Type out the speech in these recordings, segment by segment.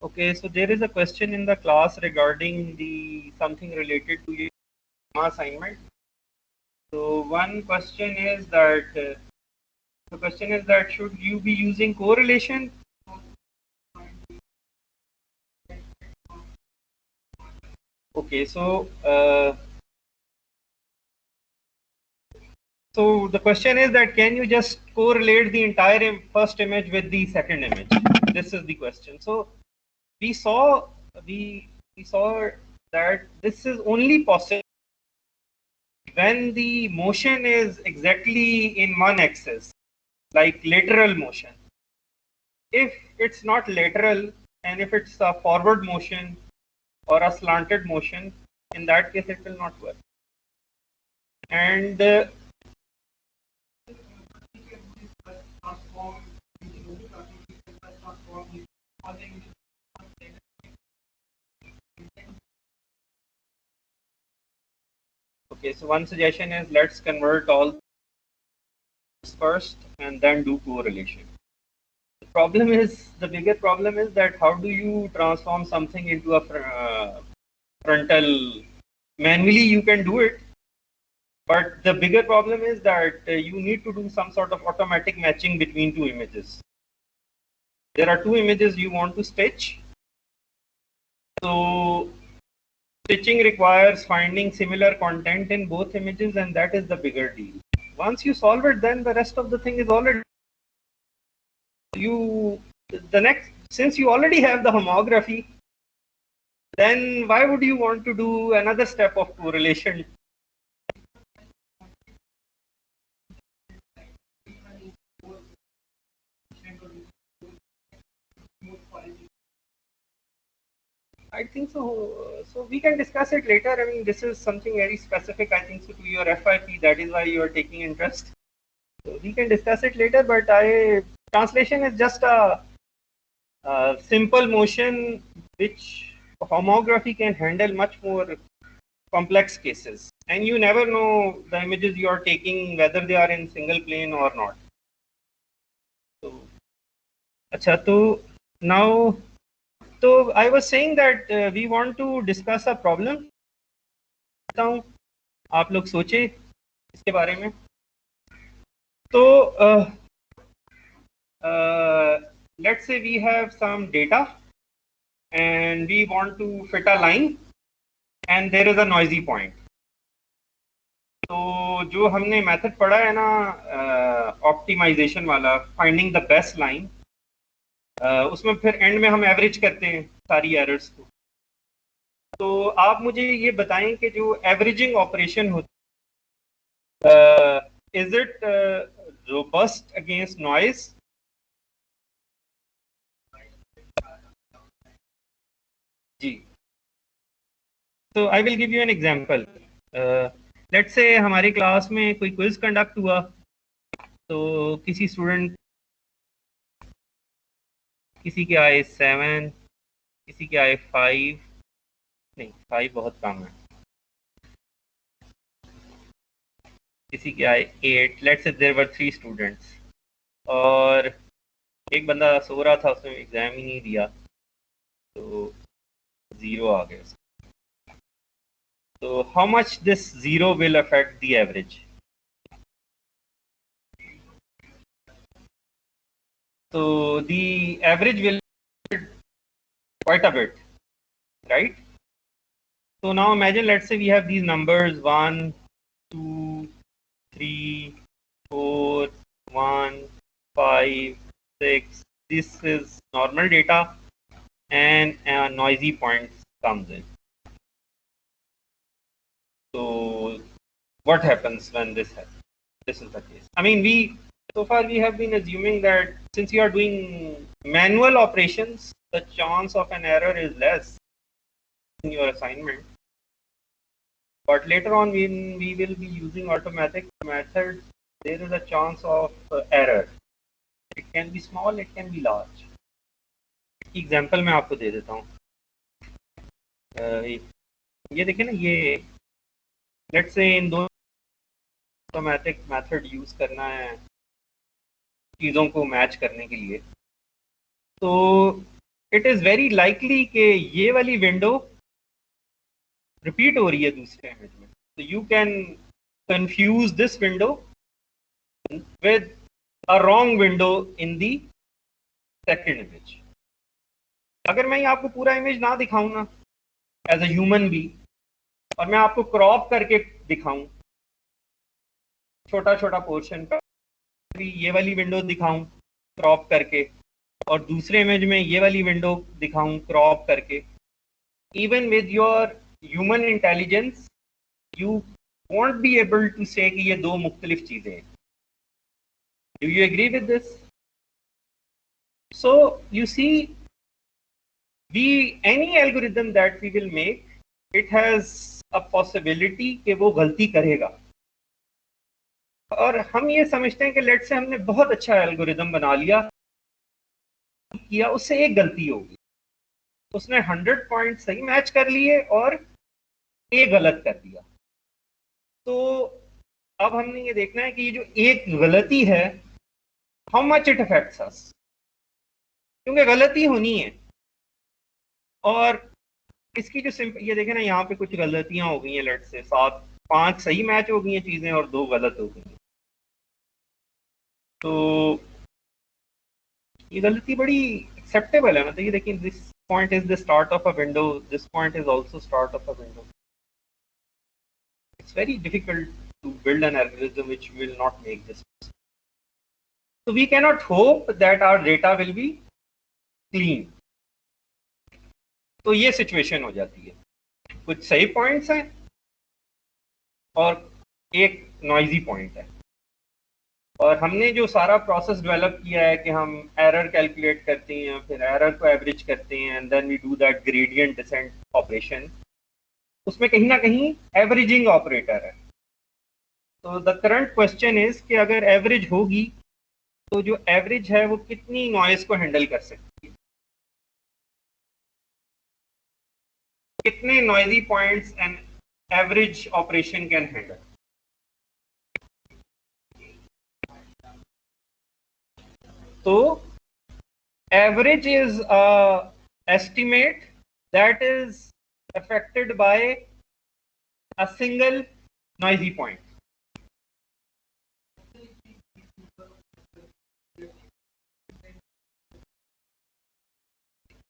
Okay, so there is a question in the class regarding the something related to your assignment. So one question is that the question is that should you be using correlation? Okay, so the question is that can you just correlate the entire first image with the second image? This is the question. So we saw we saw that this is only possible when the motion is exactly in one axis, like lateral motion. If it's not lateral and if it's a forward motion or a slanted motion, in that case it will not work. And okay, so one suggestion is let's convert all first and then do correlation. The bigger problem is that how do you transform something into a frontal? Manually you can do it, but the bigger problem is that you need to do some sort of automatic matching between two images. There are two images you want to stitch, so stitching requires finding similar content in both images, and that is the bigger deal. Once you solve it, then the rest of the thing is already since you already have the homography, then why would you want to do another step of correlation? I think so. So we can discuss it later. I mean, this is something very specific, I think, so to your FIP. That is why you are taking interest. So we can discuss it later. But translation is just a simple motion which homography can handle much more complex cases. And you never know the images you are taking whether they are in single plane or not. So, अच्छा, तो now. So I was saying that we want to discuss a problem. हूँ आप लोग सोचें इसके बारे में. तो let's say we have some data and we want to fit a line and there is a noisy point. तो जो हमने मेथड पढ़ा है ना ऑप्टिमाइजेशन वाला, फाइंडिंग द बेस्ट लाइन, उसमें फिर एंड में हम एवरेज करते हैं सारी एरर्स को. तो आप मुझे ये बताएं कि जो एवरेजिंग ऑपरेशन होती is it robust against noise? जी. So I will give you an example. Let's say हमारी क्लास में कोई क्विज कंडक्ट हुआ, तो किसी स्टूडेंट, किसी के आए 7, किसी के आए 5, नहीं 5 बहुत कम है, किसी के आए 8. Let's say there were 3 students और एक बंदा सो रहा था, उसने एग्जाम ही नहीं दिया, तो 0 आ गया. तो how much this 0 will affect the average? So the average will quite a bit, right? So now imagine, let's say we have these numbers 1, 2, 3, 4, 1, 5, 6. This is normal data and a noisy point comes in. So what happens when this happens? This is the case. I mean, so far we have been assuming that since you are doing manual operations, the chance of an error is less in your assignment. But later on, when we will be using automatic methods, there is a chance of error. It can be small, it can be large. Example मैं आपको दे देता हूँ. ये देखिए ना, ये let's say इन दो automatic method use करना है चीज़ों को मैच करने के लिए. तो इट इज वेरी लाइकली कि ये वाली विंडो रिपीट हो रही है दूसरे इमेज में, तो you can confuse this window with a wrong window in the second image. अगर मैं आपको पूरा इमेज ना दिखाऊं ना एज अ ह्यूमन बी, और मैं आपको क्रॉप करके दिखाऊं छोटा छोटा पोर्शन का, ये वाली विंडो दिखाऊं क्रॉप करके और दूसरे इमेज में ये वाली विंडो दिखाऊं क्रॉप करके, even with your human intelligence you won't be able to say कि ये दो मुख्तलिफ चीजें हैं। Do you agree with this? So you see, any algorithm that we will make, it has a possibility कि वो गलती करेगा। और हम ये समझते हैं कि लेट से हमने बहुत अच्छा एल्गोरिदम बना लिया किया, उससे एक गलती होगी, उसने 100 पॉइंट सही मैच कर लिए और एक गलत कर दिया। तो अब हमने ये देखना है कि ये जो एक गलती है, how much it affects us, क्योंकि गलती होनी है। और इसकी जो ये देखें ना, यहाँ पे कुछ गलतियां हो गई हैं, लेट से 5 सही मैच हो गई हैं चीजें और 2 गलत हो गई हैं। तो ये गलती बड़ी एक्सेप्टेबल है, मतलब ये देखिए, this point is the start of a window, this point is also start of a window. It's very difficult to build an algorithm which will not make this. So we cannot hope that our data will be clean. तो ये situation हो जाती है, कुछ सही points हैं और एक नॉइजी पॉइंट है, और हमने जो सारा प्रोसेस डेवलप किया है कि हम एरर कैलकुलेट करते हैं, फिर एरर को एवरेज करते हैं, and then we do that gradient descent operation, उसमें कहीं ना कहीं एवरेजिंग ऑपरेटर है। तो द करंट क्वेश्चन इज कि अगर एवरेज होगी तो जो एवरेज है वो कितनी नॉइज को हैंडल कर सकती है, कितने noisy points and average operation can handle. तो average is a estimate that is affected by a single noisy point.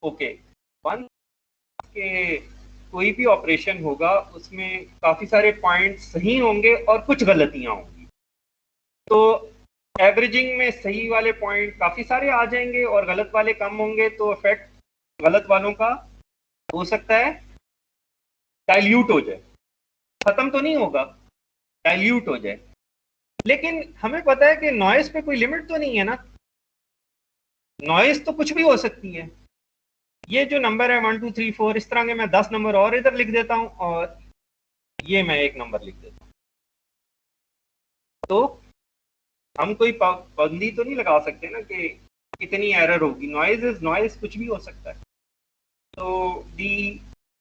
Okay, one के कोई भी ऑपरेशन होगा उसमें काफी सारे पॉइंट्स सही होंगे और कुछ गलतियां होंगी। तो एवरेजिंग में सही वाले पॉइंट काफी सारे आ जाएंगे और गलत वाले कम होंगे, तो इफेक्ट गलत वालों का हो सकता है डाइल्यूट हो जाए, खत्म तो नहीं होगा, डाइल्यूट हो जाए। लेकिन हमें पता है कि नॉइस पे कोई लिमिट तो नहीं है ना, नॉइस तो कुछ भी हो सकती है। ये जो नंबर है 1 2 3 4, इस तरह के मैं 10 नंबर और इधर लिख देता हूं और ये मैं एक नंबर लिख देता हूं, तो हम कोई पाबंदी तो नहीं लगा सकते ना कि कितनी एरर होगी। नॉइज इज नॉइज, कुछ भी हो सकता है। तो the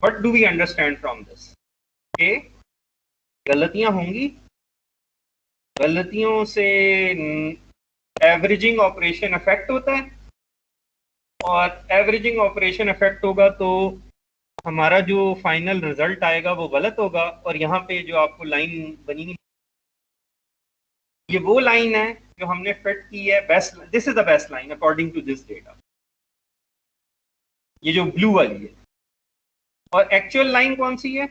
what do we understand from this, के गलतियां होंगी, गलतियों से एवरेजिंग ऑपरेशन इफेक्ट होता है, और एवरेजिंग ऑपरेशन इफेक्ट होगा तो हमारा जो फाइनल रिजल्ट आएगा वो गलत होगा। और यहाँ पे जो आपको लाइन बनी, ये वो लाइन है जो हमने फिट की है, best, this is the best line according to this data, ये जो ब्लू वाली है। और एक्चुअल लाइन कौन सी है?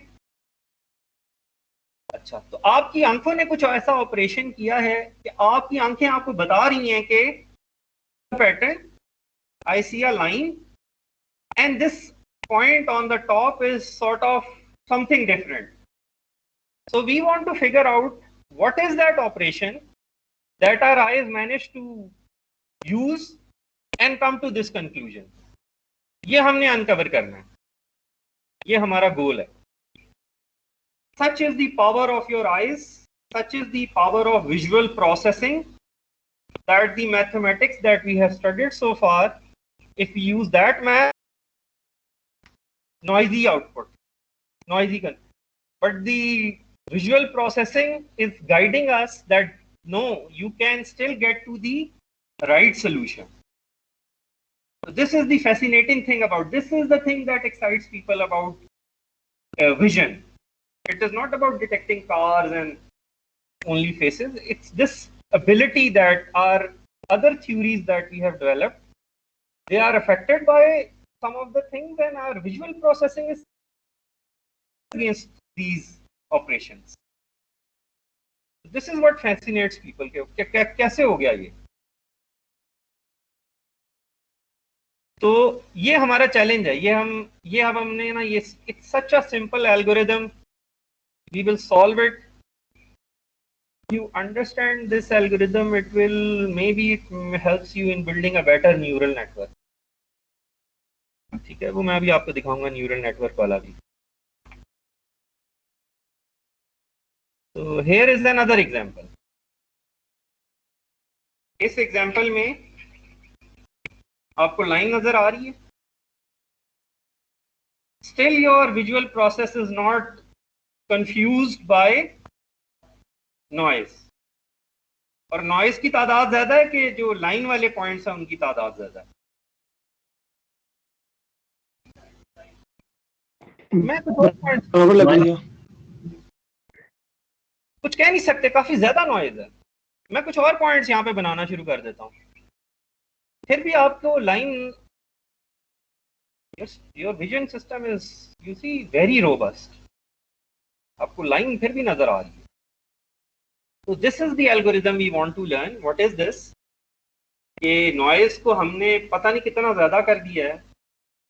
अच्छा, तो आपकी आंखों ने कुछ ऐसा ऑपरेशन किया है कि आपकी आंखें आपको बता रही हैं कि pattern, I see a line and this point on the top is sort of something different. So we want to figure out what is that operation that our eyes managed to use and come to this conclusion. ये हमने uncover करना है, ये हमारा गोल है। Such is the power of your eyes, such is the power of visual processing, that the mathematics that we have studied so far, if we use that math, noisy output, noisy content. But the visual processing is guiding us that no, you can still get to the right solution. So this is the fascinating thing about, this is the thing that excites people about vision. It is not about detecting cars and only faces. It's this ability that our other theories that we have developed, they are affected by some of the things, and our visual processing is against these operations. This is what fascinates people. कैसे हो गया ये? तो ये हमारा challenge है. ये हमने ना, ये it's such a simple algorithm. We will solve it. You understand this algorithm, it will, maybe it helps you in building a better neural network. ठीक है, वो मैं अभी आपको दिखाऊंगा न्यूरल नेटवर्क वाला भी. तो here is another example. इस एग्जांपल में आपको लाइन नजर आ रही है. Still your visual process is not confused by noise. और नॉइज की तादाद ज्यादा है कि जो लाइन वाले पॉइंट्स हैं उनकी तादाद ज्यादा है. मैं कुछ कह नहीं सकते, काफी ज्यादा नॉइज है. मैं कुछ और पॉइंट्स यहाँ पे बनाना शुरू कर देता हूँ, फिर भी आपको line, your vision system is, you see, very robust. आपको लाइन फिर भी नजर आ रही है. तो this is the algorithm we want to learn. What is this? कि नॉइज को हमने पता नहीं कितना ज्यादा कर दिया है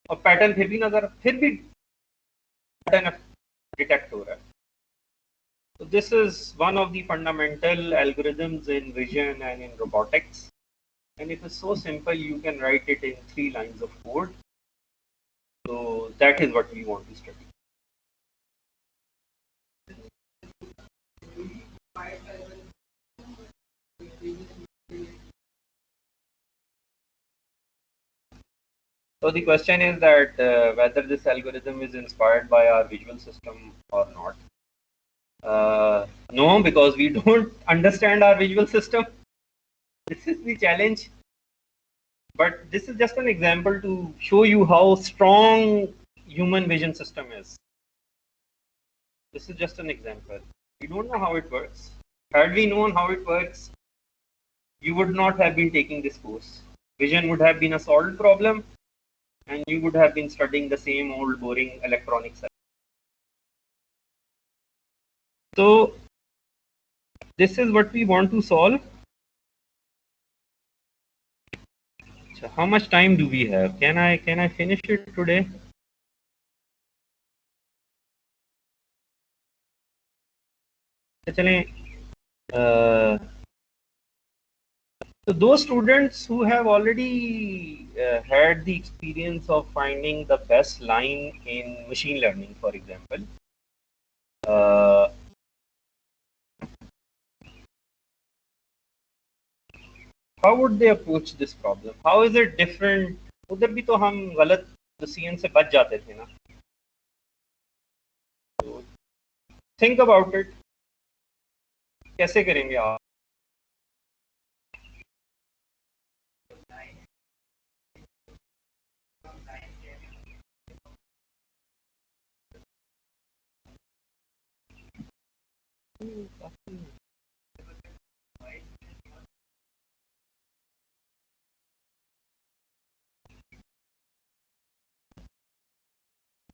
और पैटर्न फिर भी पैटर्न डिटेक्ट हो रहा है. So this is one of the fundamental algorithms in vision and in robotics, and it is so simple you can write it in 3 lines of code. So that is what we want to study. So the question is that whether this algorithm is inspired by our visual system or not. No, because we don't understand our visual system. This is the challenge. But this is just an example to show you how strong human vision system is. This is just an example. We don't know how it works. Had we known how it works, you would not have been taking this course. Vision would have been a solved problem, and you would have been studying the same old boring electronics. So this is what we want to solve. So how much time do we have? Can I finish it today? So those students who have already had the experience of finding the best line in machine learning, for example, how would they approach this problem? How is it different? उधर भी तो हम गलत decision से बच जाते थे ना. So think about it. कैसे करेंगे आप?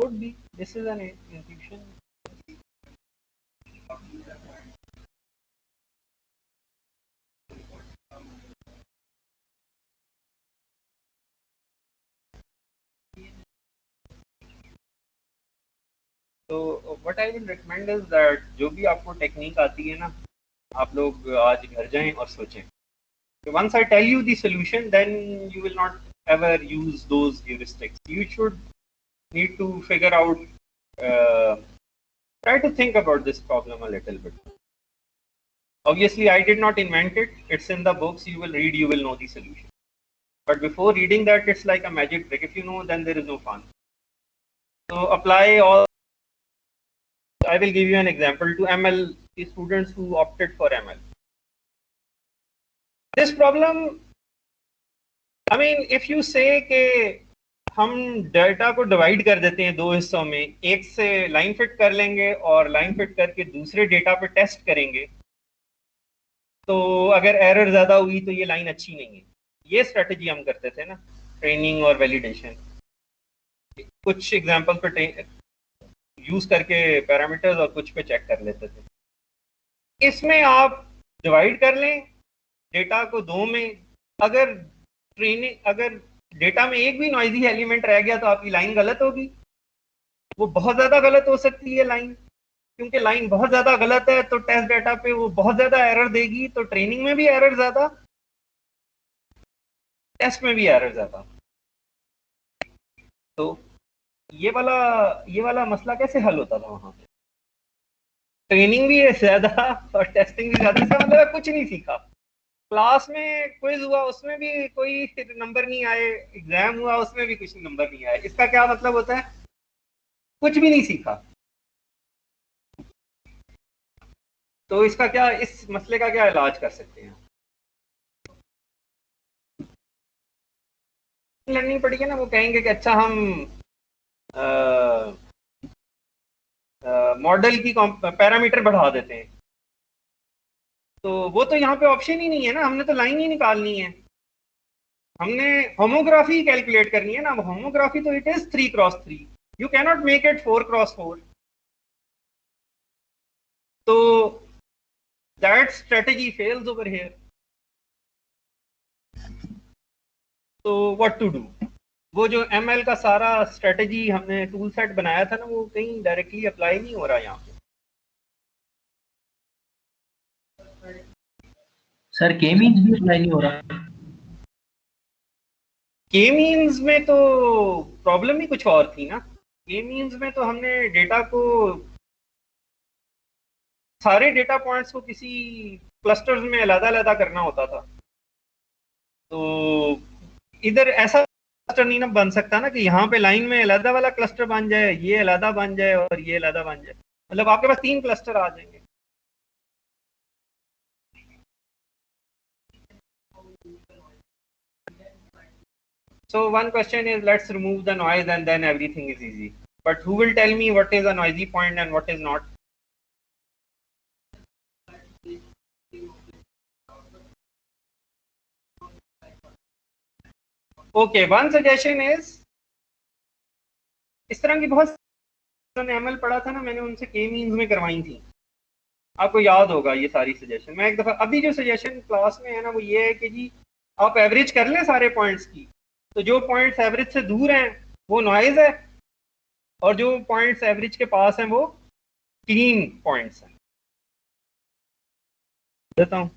Could be. This is an intuition. तो what I will recommend is that जो भी आपको टेक्निक आती है ना, आप लोग आज घर जाएं और सोचें. Once I tell you the solution, then you will not ever use those heuristics. You should need to figure out, try to think about this problem a little bit. Obviously, I did not invent it. It's in the books. You will read, you will know the solution. But before reading that, it's like a magic trick. If you know, then there is no fun. So apply all. I will give you an example to ML, the students who opted for ML. This problem I mean if you से कि हम data को divide कर देते हैं दो हिस्सों में, एक से लाइन फिट कर लेंगे और लाइन फिट करके दूसरे डेटा पे टेस्ट करेंगे, तो अगर एरर ज़्यादा हुई तो ये लाइन अच्छी नहीं है। ये स्ट्रेटजी हम करते थे ना, ट्रेनिंग और वैलिडेशन। कुछ एग्जांपल पे यूज़ करके पैरामीटर्स और कुछ पे चेक कर लेते थे। इसमें आप डिवाइड कर लें डेटा को दो में, अगर डेटा में एक भी नॉइजी एलिमेंट रह गया तो आपकी लाइन गलत होगी। वो बहुत ज़्यादा गलत हो सकती है लाइन, क्योंकि लाइन बहुत ज़्यादा गलत है तो टेस्ट डेटा पे वो बहुत ज़्यादा एरर देगी, तो ट्रेनिंग में भी एरर ज़्यादा, टेस्ट में भी एरर ज़्यादा। तो ये वाला मसला कैसे हल होता था वहां पे? ट्रेनिंग भी है ज़्यादा और टेस्टिंग भी ज़्यादा, इसका मतलब कुछ नहीं सीखा। क्लास में क्विज हुआ उसमें भी कोई नंबर नहीं आए, एग्जाम हुआ उसमें भी कुछ नंबर नहीं आए, इसका क्या मतलब होता है? कुछ भी नहीं सीखा। तो इसका क्या, इस मसले का क्या इलाज कर सकते हैं? लर्निंग पड़ेगी ना, वो कहेंगे कि अच्छा हम मॉडल की पैरामीटर बढ़ा देते हैं, तो वो तो यहाँ पे ऑप्शन ही नहीं है ना, हमने तो लाइन ही निकालनी है, हमने होमोग्राफी कैलकुलेट करनी है ना। होमोग्राफी तो it is 3x3, you cannot make it 4x4। तो that strategy fails over here. तो व्हाट टू डू? वो जो ML का सारा स्ट्रेटेजी हमने टूल सेट बनाया था ना, वो कहीं डायरेक्टली अप्लाई नहीं हो रहा यहाँ पे। सर के मीन्स भी अप्लाई नहीं हो रहा। के मीन्स में तो प्रॉब्लम ही कुछ और थी ना। के मीन्स में तो हमने डेटा को, सारे डेटा पॉइंट्स को किसी क्लस्टर्स में अलग-अलग करना होता था। तो इधर ऐसा क्लस्टर नहीं ना बन सकता ना कि यहाँ पे लाइन में अलग वाला क्लस्टर बन जाए, ये अलग बन जाए और ये अलग बन जाए, मतलब आपके पास 3 क्लस्टर आ जाएंगे। So one question is, let's remove the noise and then everything is easy. But who will tell me what is a noisy point and what is not? Okay, one suggestion is, इस तरह की बहुत ML पढ़ा था ना मैंने, उनसे के मीन्स में करवाई थी, आपको याद होगा ये सारी सजेशन। मैं एक दफ़ा अभी जो सजेशन क्लास में है ना, वो ये है कि जी आप एवरेज कर लें सारे पॉइंट्स की, तो जो पॉइंट्स एवरेज से दूर हैं वो नॉइज है, और जो पॉइंट्स एवरेज के पास हैं वो क्लीन पॉइंट्स हैं। देता हूँ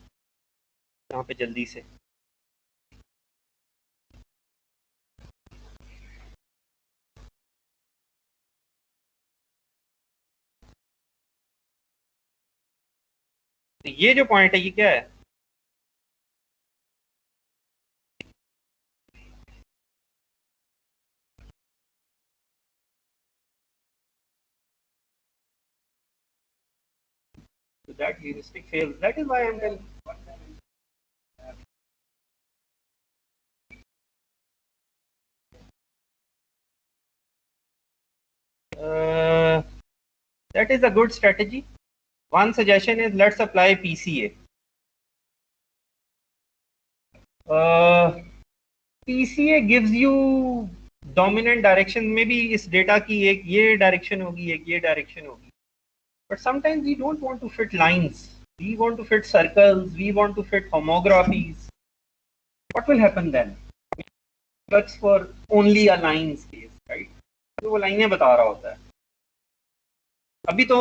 यहाँ पे जल्दी से। तो ये जो पॉइंट है ये क्या है? So that heuristic fails. That is why I'm telling. That is a good strategy. One suggestion is, let's apply PCA. PCA gives you dominant direction, maybe इस डेटा की एक ये डायरेक्शन होगी, एक ये डायरेक्शन होगी, but sometimes we don't want to fit lines, we want to fit circles, we want to fit homographies. What will happen then? That's for only a lines case, right? तो वो लाइनें बता रहा होता है। अभी तो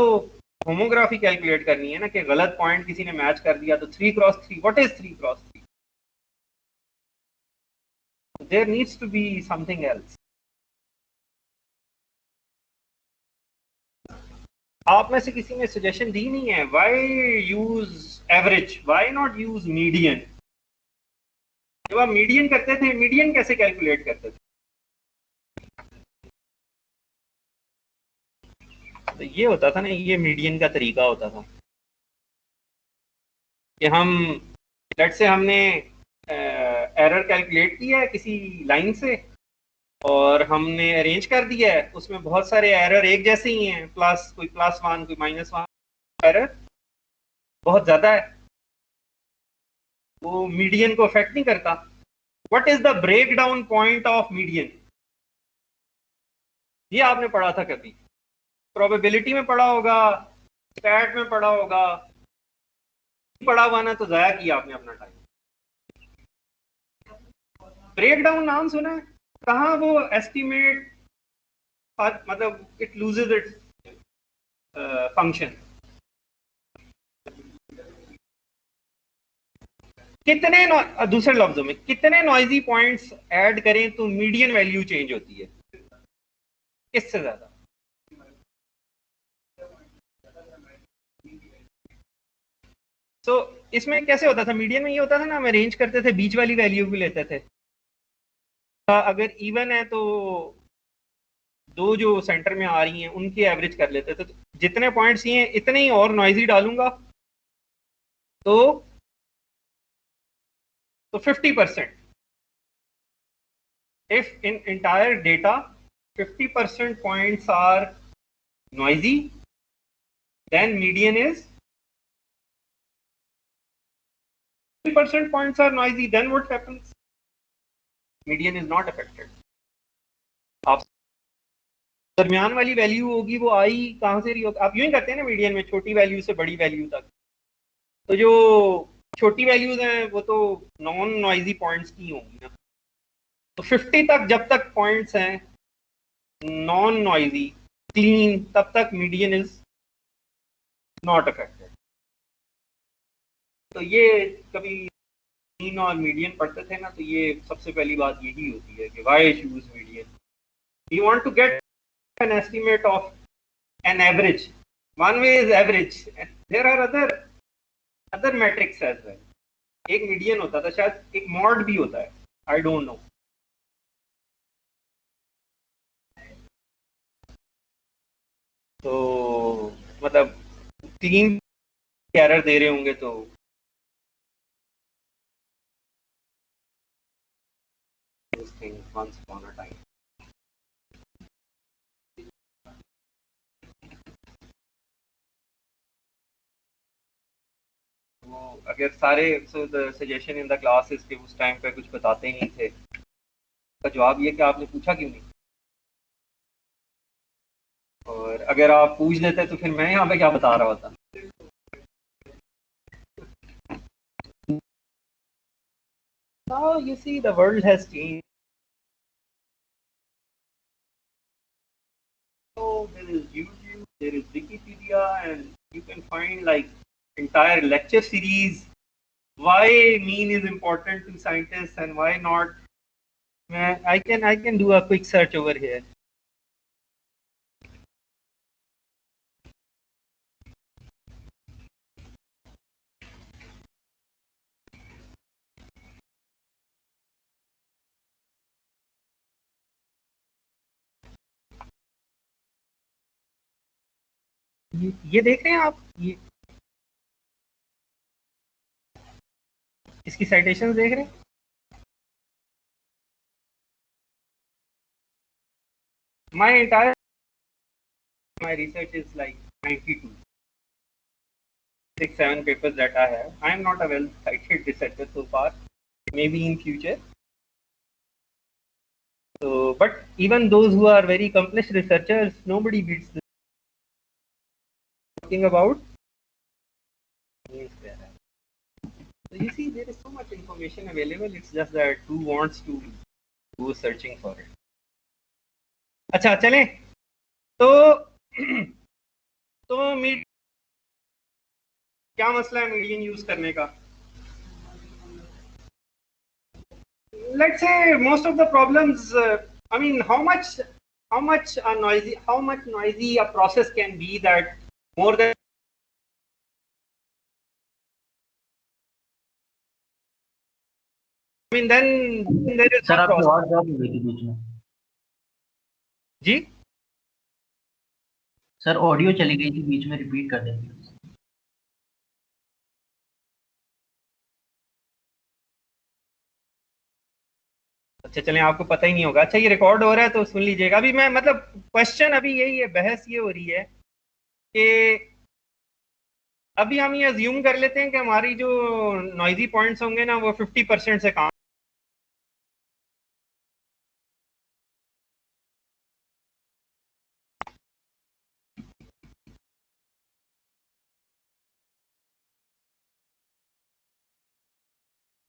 होमोग्राफी कैलकुलेट करनी है ना, कि गलत पॉइंट किसी ने मैच कर दिया तो 3x3, what is 3x3? There needs to be something else. आप में से किसी ने सजेशन दी नहीं है, why use average, why not use median? जब आप मीडियन करते थे, मीडियन कैसे कैलकुलेट करते थे? तो ये होता था ना, ये मीडियन का तरीका होता था कि हम, लेट से हमने एरर कैलकुलेट किया है किसी लाइन से और हमने अरेंज कर दिया है, उसमें बहुत सारे एरर एक जैसे ही हैं, प्लस कोई +1 कोई -1, एरर बहुत ज्यादा है, वो मीडियन को अफेक्ट नहीं करता। What is the break down point of median? ये आपने पढ़ा था कभी, प्रोबेबिलिटी में पढ़ा होगा, स्टैट में पढ़ा होगा, पढ़ा हुआ ना तो जाया किया आपने अपना टाइम। ब्रेक डाउन नाम सुना है? कहाँ वो एस्टिमेट, मतलब इट लूजेस इट्स फंक्शन। दूसरे लफ्जों में कितने नॉइजी पॉइंट्स ऐड करें तो मीडियन वैल्यू चेंज होती है? किससे ज्यादा? सो इसमें कैसे होता था? मीडियन में ये होता था ना, हम अरेंज करते थे, बीच वाली वैल्यू भी लेते थे। अगर इवन है तो दो जो सेंटर में आ रही हैं उनकी एवरेज कर लेते थे, तो जितने पॉइंट्स ये इतने ही और नॉइजी डालूंगा तो 50%। If in entire data 50% points are noisy, then median is 50% points are noisy, then what happens? Median is not affected. आप दरमियान वाली वैल्यू होगी वो आई कहां से रही होगी? आप यूं ही करते हैं ना मीडियन में, छोटी वैल्यू से बड़ी वैल्यू तक। तो जो छोटी वैल्यूज हैं वो तो नॉन नॉइजी पॉइंट्स की होंगी ना। तो 50 तक जब तक पॉइंट्स हैं नॉन नॉइजी क्लीन, तब तक मीडियन इज नॉट अफेक्टेड। तो ये कभी मीन और मीडियन पढ़ते थे ना, तो ये सबसे पहली बात यही होती है कि why choose median. You want to get an estimate of an average, one way is average, there are other metrics as well. एक मीडियन होता था, शायद एक मॉड भी होता है, आई डोंट नो। तो मतलब क्लीन एरर दे रहे होंगे तो once upon a time। वो अगर सारे, so the suggestion in the class is कि उस टाइम पे कुछ बताते ही नहीं थे। का जवाब ये कि आपने पूछा क्यों नहीं? और अगर आप पूछ देते तो फिर मैं यहाँ पे क्या बता रहा होता? Now you see the world has changed. So there is YouTube, there is Wikipedia, and you can find like entire lecture series. Why mean is important to scientists and why not? I can do a quick search over here. ये देख रहे हैं आप, ये इसकी citations देख रहे हैं? My entire my research is like 92, 6-7 papers that I have. I am not a well-cited researcher so far. Maybe in future. So, but even those who are very accomplished researchers, nobody beats this. Talking about. So you see, there is so much information available. It's just that who wants to go searching for it. अच्छा चलें तो क्या मसला है median use करने का? Let's say most of the problems. I mean, how much noisy a process can be that more than. I mean, then there is sir no आपकी process. आवाज ड्रॉप हो गई थी बीच में। जी सर ऑडियो चली गई थी बीच में, रिपीट कर देंगे। अच्छा चलें, आपको पता ही नहीं होगा। अच्छा ये रिकॉर्ड हो रहा है तो सुन लीजिएगा। अभी मैं मतलब क्वेश्चन अभी यही है, बहस ये हो रही है कि अभी हम ये अज्यूम कर लेते हैं कि हमारी जो नॉइजी पॉइंट्स होंगे ना वो 50% से कम।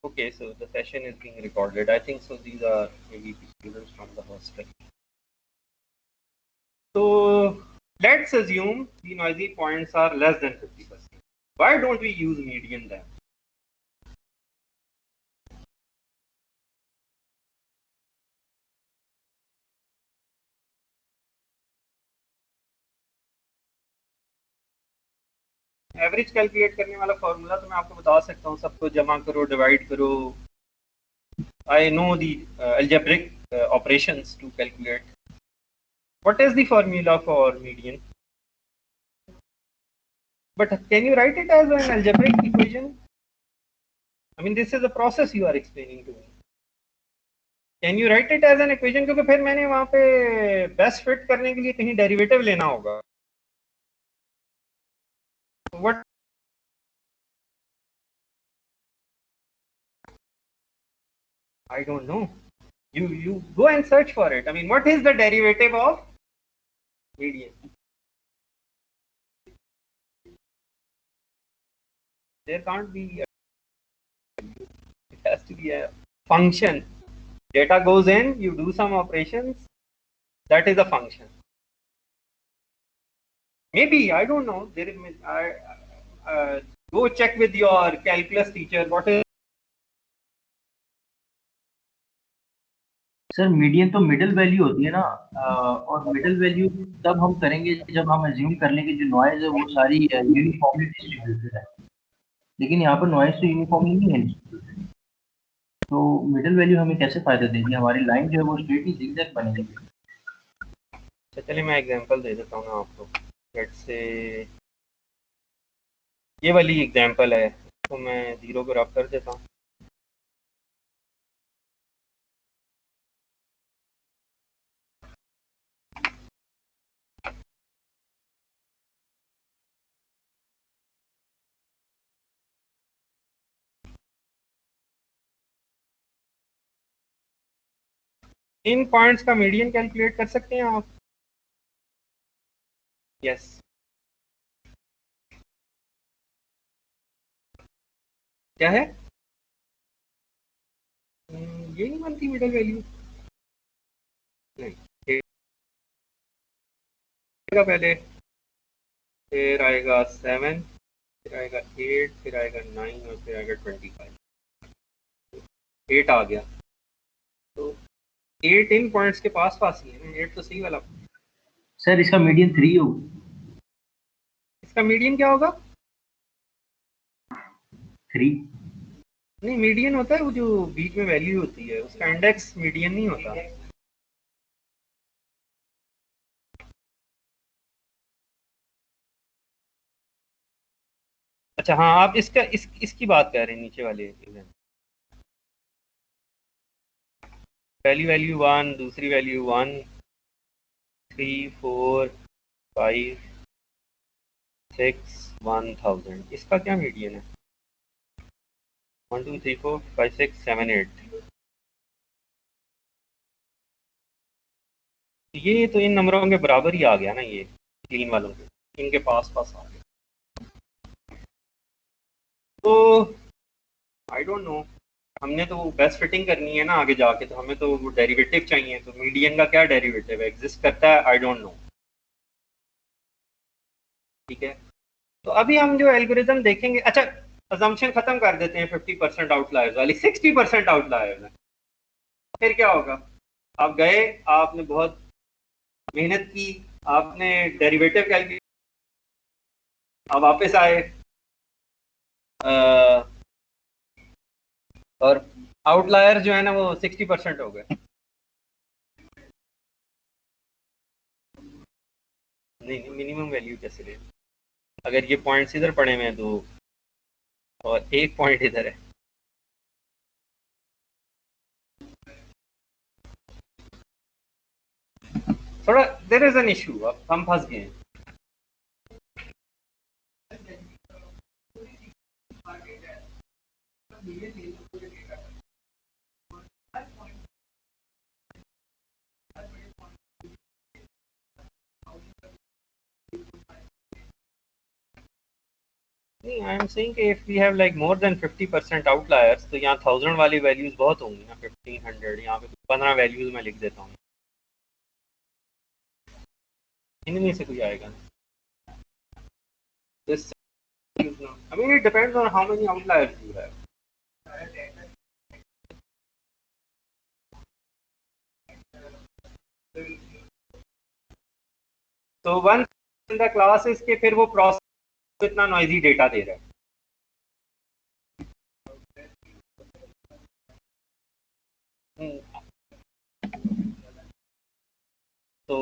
Okay, so the session is being recorded. I think so. These are maybe students from the hostel. So let's assume the noisy points are less than 50%. Why don't we use median then? Average calculate करने वाला formula तो मैं आपको बता सकता हूँ, सबको जमा करो, डिवाइड करो। I know the algebraic operations to calculate. What is the formula for median? But can you write it as an algebraic equation? I mean, this is a process you are explaining to me. Can you write it as an equation? क्योंकि फिर मैंने वहाँ पे best fit करने के लिए कहीं derivative लेना होगा. What? I don't know. You go and search for it. I mean, what is the derivative of median? There can't be. It has to be a function. Data goes in, you do some operations. That is a function. Maybe, I don't know. There is, go check with your calculus teacher. What is? Sir median तो middle value होती है ना, और middle value तब हम करेंगे जब हम अज्यूम कर लेंगे जो नॉइज है वो सारी यूनिफॉर्मली डिस्ट्रीब्यूटेड है, लेकिन यहाँ पर नॉइज तो यूनिफॉर्मली नहीं है डिस्ट्रीब्यूटेड, तो मिडिल वैल्यू हमें कैसे फायदा देगी? हमारी लाइन जो है वो स्ट्रेट ही जिगजैग बनेगी। चलिए मैं एग्जांपल दे देता हूँ ना आपको। लेट्स से ये वाली एग्जांपल है, तो मैं 0 को रब कर देता हूँ। इन पॉइंट्स का मीडियन कैलकुलेट कर सकते हैं आप? यस। क्या है? ये नहीं बनती मिडिल वैल्यू? नहीं, पहले फिर आएगा 7, फिर आएगा 8, फिर आएगा 9 और फिर आएगा 25। 8 आ गया, तो 8 इन पॉइंट्स के पास पास ही है ना। 8 तो सही वाला। सर इसका मीडियन 3 होगा। इसका मीडियन क्या होगा? 3 नहीं, मीडियन होता है वो जो बीच में वैल्यू होती है, उसका इंडेक्स मीडियन नहीं होता। अच्छा हाँ, आप इसकी बात कर रहे हैं, नीचे वाले। पहली वैल्यू 1, दूसरी वैल्यू 1, 3, 4, 5, 6, 1000। इसका क्या मीडियन है? 1 2 3 4 5 6 7 8। ये तो इन नंबरों के बराबर ही आ गया ना, ये 3 वालों के, इनके पास पास आ गया। तो आई डोंट नो, हमने तो बेस्ट फिटिंग करनी है ना आगे जाके, तो हमें तो वो डेरिवेटिव चाहिए। तो मीडियन का क्या डेरिवेटिव एग्जिस्ट करता है? I don't know. ठीक है, तो अभी हम जो एल्गोरिथम देखेंगे। अच्छा, अजम्पशन खत्म कर देते हैं 50% आउटलायर्स वाली, 60% आउटलायर्स है। फिर क्या होगा? आप गए, आपने बहुत मेहनत की, आपने डेरिवेटिव कैलकुलेट, आप वापस आए और आउटलायर जो है ना वो 60% हो गए। नहीं, मिनिमम वैल्यू कैसे ले? अगर ये पॉइंट्स इधर पड़े हुए हैं तो, और एक पॉइंट इधर है, थोड़ा देयर इज एन इशू, अब हम फंस गए हैं। नहीं, आई एम सेइंग कि if we have like more than 50% outliers, तो यहाँ 1000 वाली वैल्यूज बहुत होंगी ना, 1500, यहाँ पे 15 वैल्यूज मैं लिख देता हूँ, इनमें से कोई आएगा ना। This is not, I mean it depends on how many outliers you have. So once in the classes के फिर वो प्रोसेस इतना नॉइजी डेटा दे रहा है। तो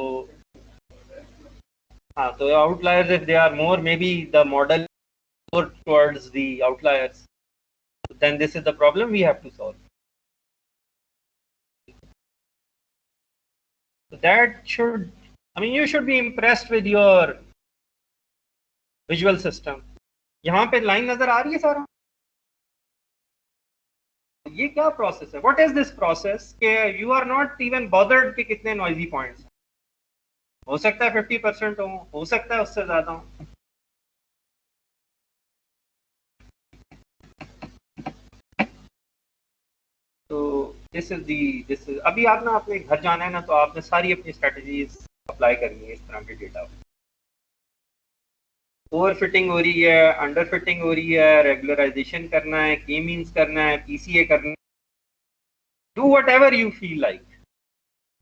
हाँ, तो outliers if they are more, maybe the model more towards the outliers, then this is the problem we have to solve. So that should, I mean you should be impressed with your visual system. यहाँ पे line नजर आ रही है सारा? ये क्या process है? व्हाट इज दिस प्रोसेस के you are not even bothered कि कितने नॉइजी पॉइंट्स हैं? हो सकता है 50% हो सकता है उससे ज्यादा हो। तो दिस इज अभी आप ना अपने घर जाना है ना, तो आपने सारी अपनी स्ट्रेटजीज अप्लाई करनी है इस तरह के डेटा। ओवर फिटिंग हो रही है, अंडर फिटिंग हो रही है, रेगुलराइजेशन करना है, के मीन्स करना है, पीसीए करना है, do what ever you feel like.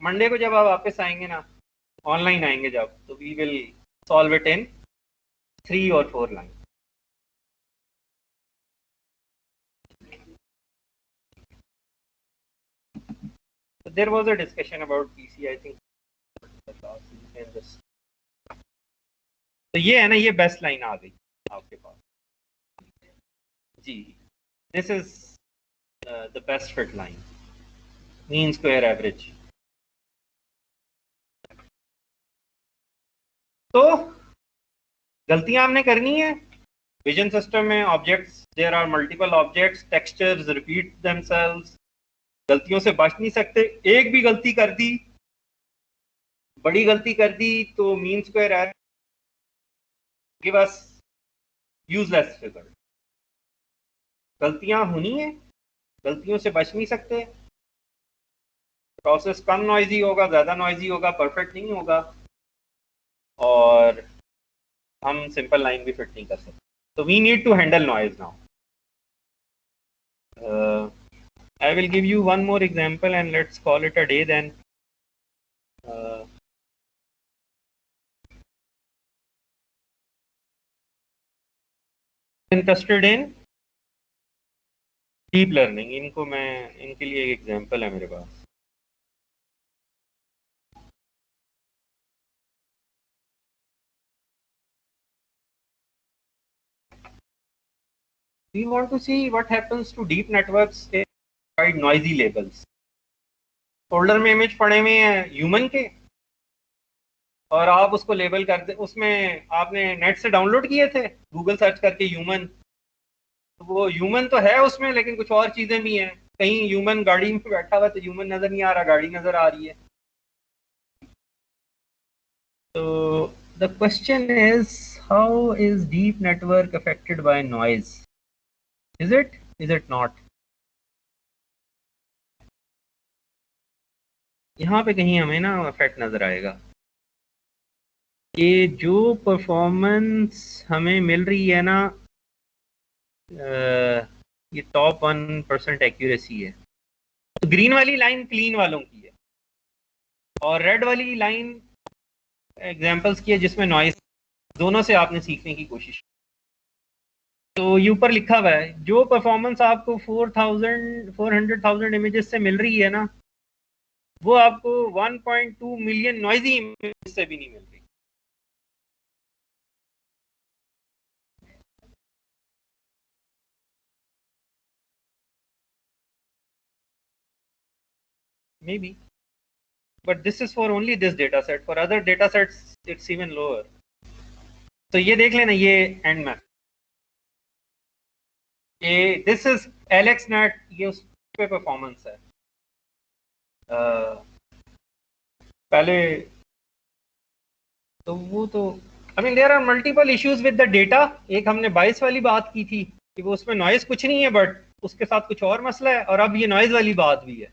Monday को जब आप वापस आएंगे ना, ऑनलाइन आएंगे जब, तो we will solve it in 3 or 4 line. So there was a discussion about PC, I think. तो ये है ना, ये बेस्ट लाइन आ गई आपके पास जी। This is the best fit line, mean square average. तो गलतियां हमने करनी है विजन सिस्टम में। Objects, there are multiple objects, textures repeat themselves, गलतियों से बच नहीं सकते। एक भी गलती कर दी, बड़ी गलती कर दी, तो mean square error give us useless result. गलतियां होनी है, गलतियों से बच नहीं सकते। प्रोसेस कम नॉइजी होगा, ज़्यादा नॉइजी होगा, परफेक्ट नहीं होगा, और हम सिंपल लाइन भी फिट नहीं कर सकते। तो we need to handle noise now. I will give you one more example and let's call it a day then. Interested in deep learning, इनको मैं, इनके लिए एक एग्जांपल है मेरे पास। We want to see what happens to deep networks by noisy labels. Folder में image पड़े हुए हैं ह्यूमन के, और आप उसको लेबल कर दे, उसमें आपने नेट से डाउनलोड किए थे गूगल सर्च करके ह्यूमन, तो वो ह्यूमन तो है उसमें, लेकिन कुछ और चीजें भी हैं। कहीं ह्यूमन गाड़ी में बैठा हुआ तो ह्यूमन नजर नहीं आ रहा, गाड़ी नजर आ रही है। तो the question is, how is deep network affected by noise? Is it not? यहाँ पे कहीं हमें ना इफेक्ट नजर आएगा कि जो परफॉर्मेंस हमें मिल रही है ना, ये टॉप 1% एक्यूरेसी है। तो ग्रीन वाली लाइन क्लीन वालों की है, और रेड वाली लाइन एग्जांपल्स की है जिसमें नॉइस। दोनों से आपने सीखने की कोशिश। तो ये ऊपर लिखा हुआ है, जो परफॉर्मेंस आपको 400,000 इमेजेस से मिल रही है ना, वो आपको 1.2 मिलियन नॉइजी इमेज से भी नहीं मिल रही। May be, but this is for only this data set. For other data sets, it's even lower. तो ये देख लेना, ये एंड में ये दिस इज LXNet, ये उस पे परफॉर्मेंस है। पहले तो वो तो I mean there are multiple issues with the data. एक हमने 22 वाली बात की थी कि वो उसमें नॉइज कुछ नहीं है, बट उसके साथ कुछ और मसला है, और अब ये नॉइज वाली बात भी है।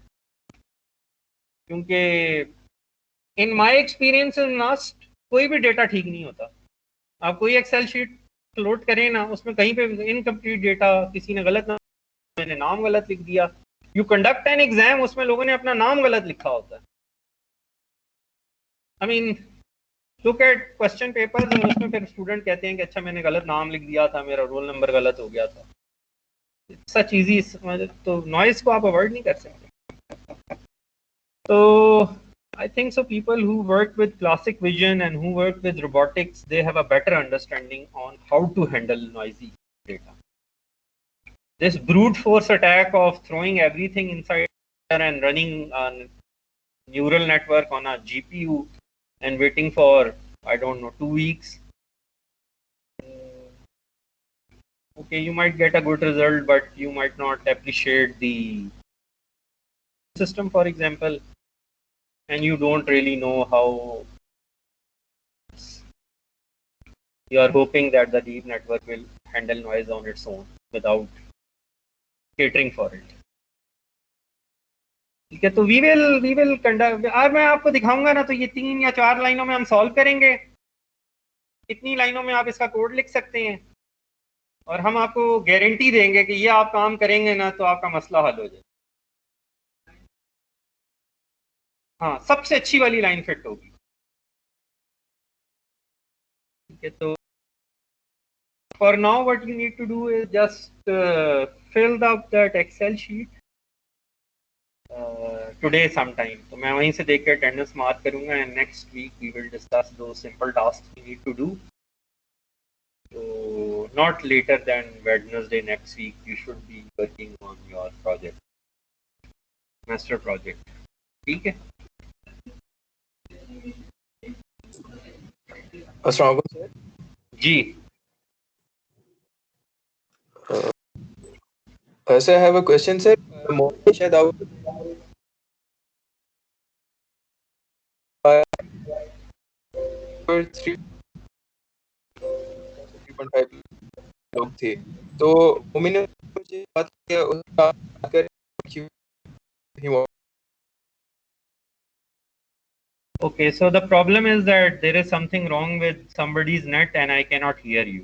क्योंकि in my experience in last कोई भी डेटा ठीक नहीं होता। आप कोई एक्सेल शीट लोड करें ना, उसमें कहीं पे इनकम्प्लीट डेटा, किसी ने गलत नाम, मैंने नाम गलत लिख दिया। यू कंडक्ट एन एग्जाम, उसमें लोगों ने अपना नाम गलत लिखा होता है। I mean look at question papers, और उसमें फिर स्टूडेंट कहते हैं कि अच्छा मैंने गलत नाम लिख दिया था, मेरा रोल नंबर गलत हो गया था। सच इजी, तो नॉइज को आप अवॉइड नहीं कर सकते। तो I think so people who work with classic vision and who work with robotics, they have a better understanding on how to handle noisy data. This brute force attack of throwing everything inside and running a neural network on a GPU and waiting for, I don't know, 2 weeks. Okay, you might get a good result, but you might not appreciate the system, for example, and you don't really know how. You are hoping that the deep network will handle noise on its own without catering for it. ठीक है, तो we will conduct. आज मैं आपको दिखाऊंगा ना, तो ये 3 या 4 लाइनों में हम सॉल्व करेंगे। इतनी लाइनों में आप इसका कोड लिख सकते हैं, और हम आपको गारंटी देंगे कि ये आप काम करेंगे ना तो आपका मसला हल हो जाए। हाँ, सबसे अच्छी वाली लाइन फिट होगी। ठीक है, तो for now what you need to do is just fill up that Excel sheet today sometime. तो मैं वहीं से देख के अटेंडेंस मार्क करूंगा, and next week we will discuss दो simple task we need to do. So not later than Wednesday next week, you should be working on your project, master project. ठीक है? अस्सलाम वालेकुम सर। जी। Sir, I have a question, sir. Morning शायद आप 3.5 लोग थे, तो उन्होंने मुझे बात किया, उसका कर क्यों ही हुआ। Okay, so the problem is that there is something wrong with somebody's net and I cannot hear you.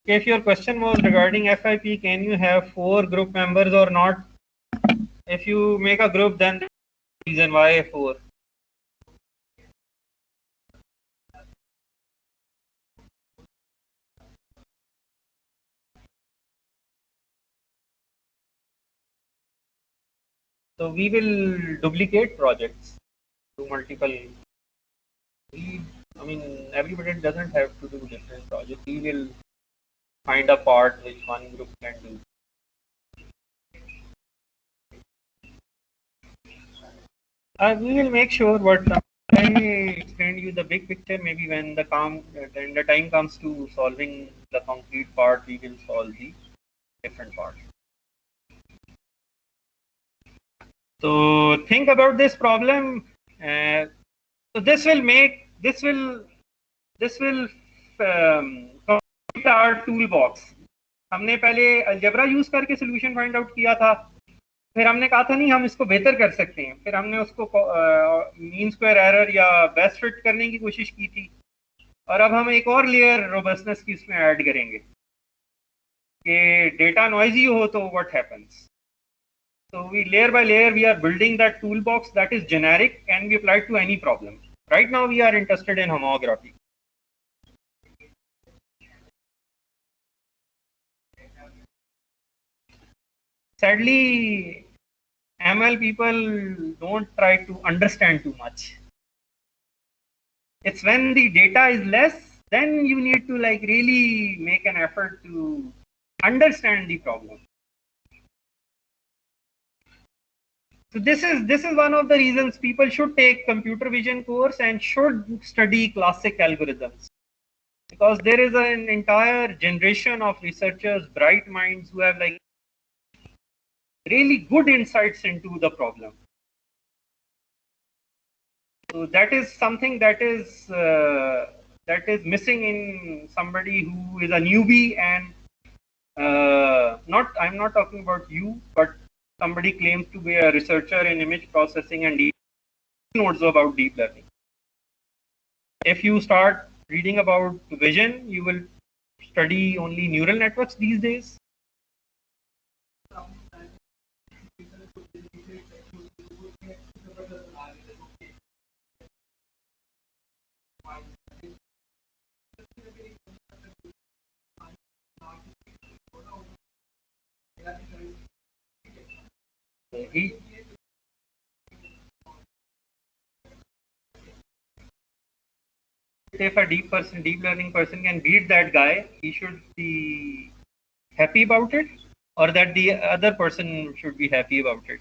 If your question was regarding FIP, can you have 4 group members or not? If you make a group, then the reason why 4. So we will duplicate projects to multiple. I mean, everybody doesn't have to do different projects. We will find a part which one group can do. We will make sure, but I explain you the big picture. Maybe when the time comes to solving the concrete part, we will solve the different parts. So think about this problem. So this will complete our toolbox. हमने पहले algebra use करके solution find out किया था, फिर हमने कहा था नहीं हम इसको बेहतर कर सकते हैं, फिर हमने उसको मीन स्क्वायर एरर या बेस्ट फिट करने की कोशिश की थी, और अब हम एक और लेयर रोबस्टनेस की इसमें ऐड करेंगे कि डेटा नॉइजी हो तो what happens. So we layer by layer we are building that toolbox that is generic and be applied to any problem. Right now we are interested in homography. Sadly, ML people don't try to understand too much. It's when the data is less, then you need to like really make an effort to understand the problem. So this is one of the reasons people should take computer vision course and should study classic algorithms, because there is an entire generation of researchers, bright minds, who have like really good insights into the problem. So that is something that is missing in somebody who is a newbie, and I'm not talking about you, but somebody claims to be a researcher in image processing and knows about deep learning. If you start reading about vision, you will study only neural networks these days. If a deep learning person can beat that guy, he should be happy about it, or that the other person should be happy about it.